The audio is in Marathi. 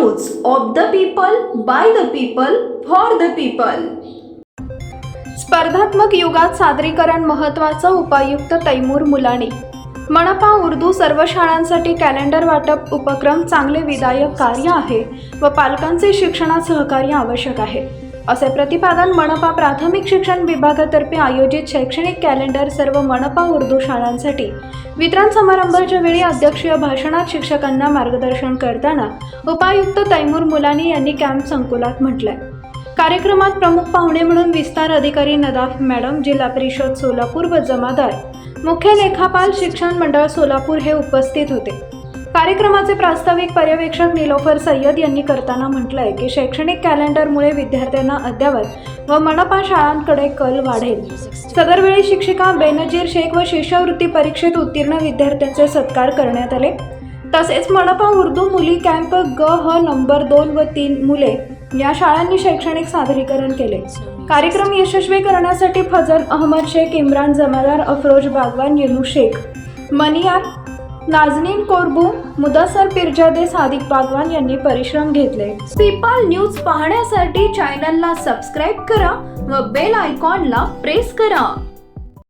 News of the people, by the people, for the people. स्पर्धात्मक युगात सादरीकरण महत्त्वाचं, उपायुक्त तैमूर मुलानी। मनपा उर्दू सर्व शाळांसाठी कॅलेंडर वाटप उपक्रम चांगले विधायक कार्य आहे व पालकांचे शिक्षणात सहकार्य आवश्यक आहे, असे प्रतिपादन मनपा प्राथमिक शिक्षण विभागातर्फे आयोजित शैक्षणिक कॅलेंडर सर्व मनपा उर्दू शाळांसाठी वितरण समारंभाच्या वेळी अध्यक्षीय भाषणात शिक्षकांना मार्गदर्शन करताना उपायुक्त तैमूर मुलानी यांनी कॅम्प संकुलात म्हटलंय। कार्यक्रमात प्रमुख पाहुणे म्हणून विस्तार अधिकारी नदाफ मॅडम, जिल्हा परिषद सोलापूर व जमादार, मुख्य लेखापाल, शिक्षण मंडळ सोलापूर हे उपस्थित होते। कार्यक्रमाचे प्रास्ताविक पर्यवेक्षक निलोफर सय्यद यांनी करताना म्हटलंय की शैक्षणिक कॅलेंडरमुळे विद्यार्थ्यांना अद्यावत व मनपा शाळांकडे कल वाढेल। सदरवेळी शिक्षिका बेनजीर शेख व शिष्यवृत्ती परीक्षेत उत्तीर्ण विद्यार्थ्यांचे सत्कार करण्यात आले। तसेच मनपा उर्दू मुली कॅम्प ग ह नंबर 2 व 3 मुले या शाळांनी शैक्षणिक सादरीकरण केले। कार्यक्रम यशस्वी करण्यासाठी फजल अहमद शेख, इम्रान जमादार, अफरोज बागवान, युनूस शेख, मनियार, नाजनीन कोरबू, मुदस्सर पिरजादे, सादिक बागवान यांनी परिश्रम घेतले। पीपल न्यूज पाहण्यासाठी चॅनलला सबस्क्राईब करा व बेल आयकॉनला प्रेस करा।